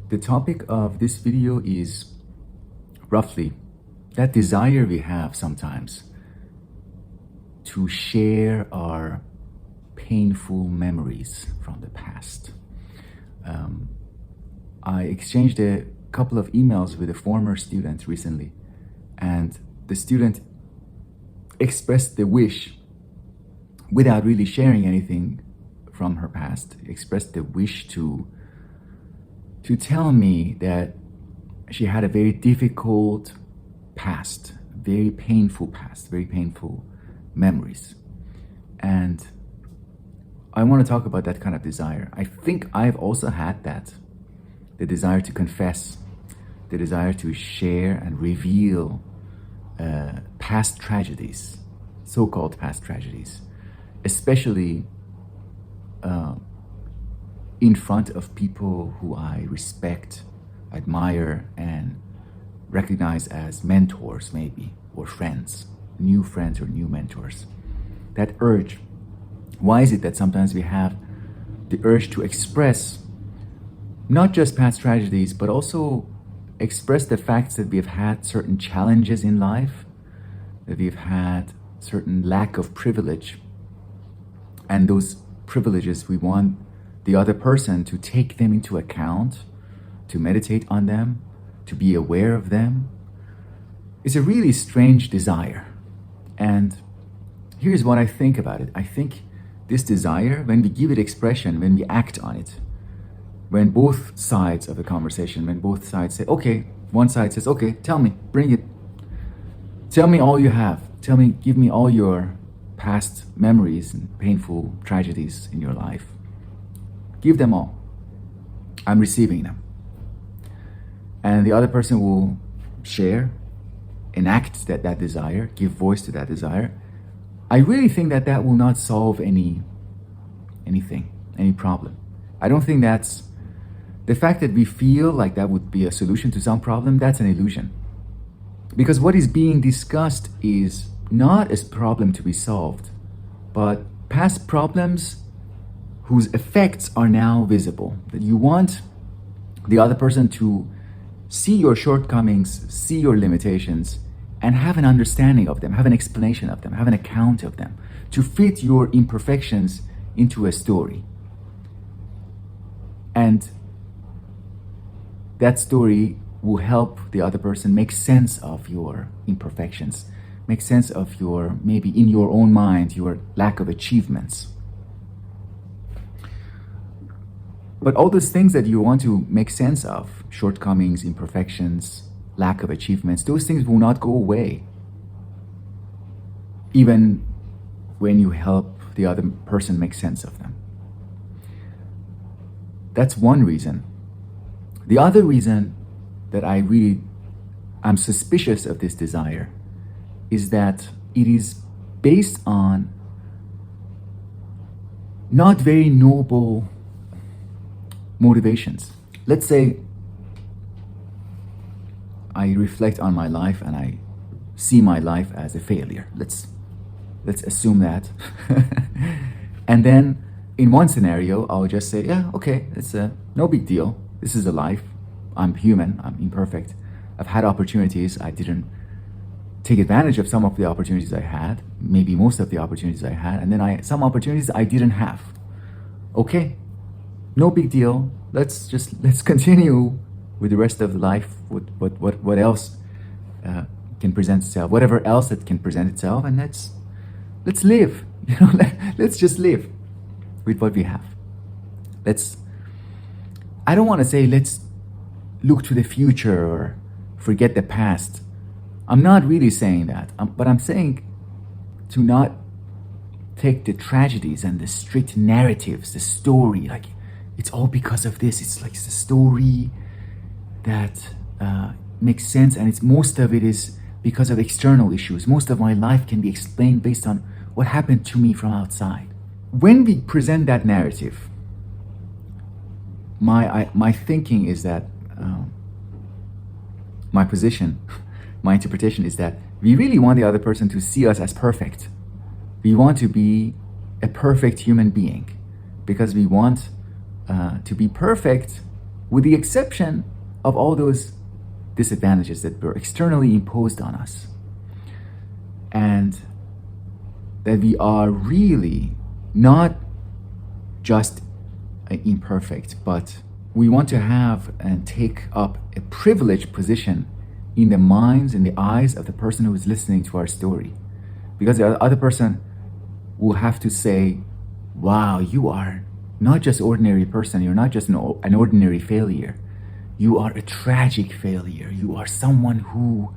The topic of this video is roughly that desire we have sometimes to share our painful memories from the past. I exchanged a couple of emails with a former student recently, and the student expressed the wish, without really sharing anything from her past, expressed the wish to tell me that she had a very difficult past, very painful past, very painful memories. And I want to talk about that kind of desire. I think I've also had that, the desire to confess, the desire to share and reveal past tragedies, so-called past tragedies, especially in front of people who I respect, admire, and recognize as mentors maybe, or friends or new mentors. That urge, why is it that sometimes we have the urge to express not just past tragedies, but also express the facts that we've had certain challenges in life, that we've had certain lack of privilege, and those privileges we want the other person to take them into account, to meditate on them, to be aware of them. It's a really strange desire. And here's what I think about it. I think this desire, when we give it expression, when we act on it, when both sides of the conversation, when both sides say, okay, one side says, okay, tell me, bring it. Tell me all you have. Give me all your past memories and painful tragedies in your life. Give them all. I'm receiving them. And the other person will share, enact that desire, give voice to that desire. I really think that will not solve any problem. I don't think that's, the fact that we feel like that would be a solution to some problem, that's an illusion. Because what is being discussed is not a problem to be solved, but past problems whose effects are now visible. That you want the other person to see your shortcomings, see your limitations, and have an understanding of them, have an explanation of them, have an account of them, to fit your imperfections into a story. And that story will help the other person make sense of your imperfections, make sense of your, maybe in your own mind, your lack of achievements. But all those things that you want to make sense of, shortcomings, imperfections, lack of achievements, those things will not go away, even when you help the other person make sense of them. That's one reason. The other reason that I'm suspicious of this desire is that it is based on not very noble motivations. Let's say I reflect on my life and I see my life as a failure. Let's assume that. And then in one scenario, I'll just say, yeah, okay, it's no big deal. This is a life. I'm human. I'm imperfect. I've had opportunities. I didn't take advantage of some of the opportunities I had, maybe most of the opportunities I had, and then some opportunities I didn't have. Okay, no big deal. Let's continue with the rest of the life. What else can present itself? Whatever else that can present itself, and let's live. Let's just live with what we have. I don't want to say let's look to the future or forget the past. I'm not really saying that, but I'm saying to not take the tragedies and the strict narratives, the story, like it's all because of this. It's like it's a story that makes sense, and most of it is because of external issues. Most of my life can be explained based on what happened to me from outside. When we present that narrative, my thinking is that my position, my interpretation is that we really want the other person to see us as perfect. We want to be a perfect human being because we want to be perfect with the exception of all those disadvantages that were externally imposed on us. And that we are really not just imperfect, but we want to have and take up a privileged position in the minds and the eyes of the person who is listening to our story. Because the other person will have to say, wow, you are not just ordinary person, you're not just an ordinary failure. You are a tragic failure. You are someone who,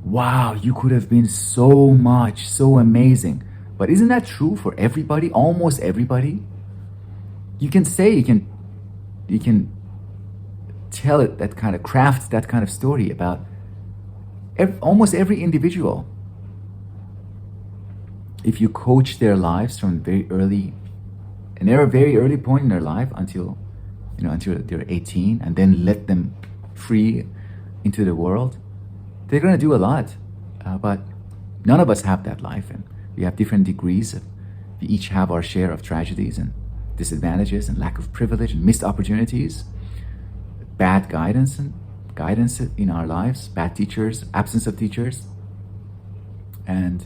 wow, you could have been so much, so amazing. But isn't that true for everybody? Almost everybody? You can say, you can tell it, that kind of craft, that kind of story about almost every individual. If you coach their lives from very early, and they're a very early point in their life until they're 18, and then let them free into the world, they're going to do a lot. But none of us have that life, and we have different degrees. We each have our share of tragedies and disadvantages and lack of privilege and missed opportunities, bad guidance in our lives, bad teachers, absence of teachers. And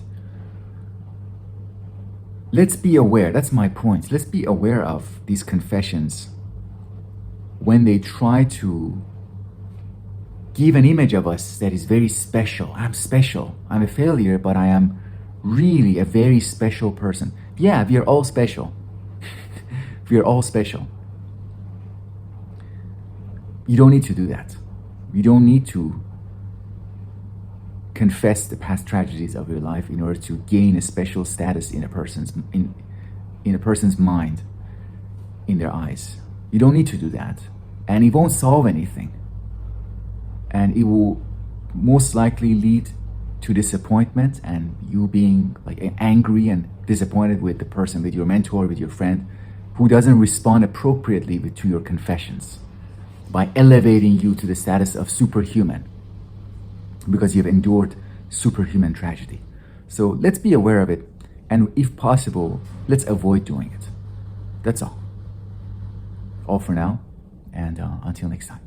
let's be aware, that's my point. Let's be aware of these confessions when they try to give an image of us that is very special. I'm special. I'm a failure, but I am really a very special person. Yeah, we are all special. We are all special. You don't need to do that. You don't need to confess the past tragedies of your life in order to gain a special status in a person's mind, in their eyes. You don't need to do that. And it won't solve anything. And it will most likely lead to disappointment and you being like angry and disappointed with the person, with your mentor, with your friend, who doesn't respond appropriately to your confessions by elevating you to the status of superhuman because you've endured superhuman tragedy. So let's be aware of it, and if possible, let's avoid doing it. That's all. All for now, and until next time.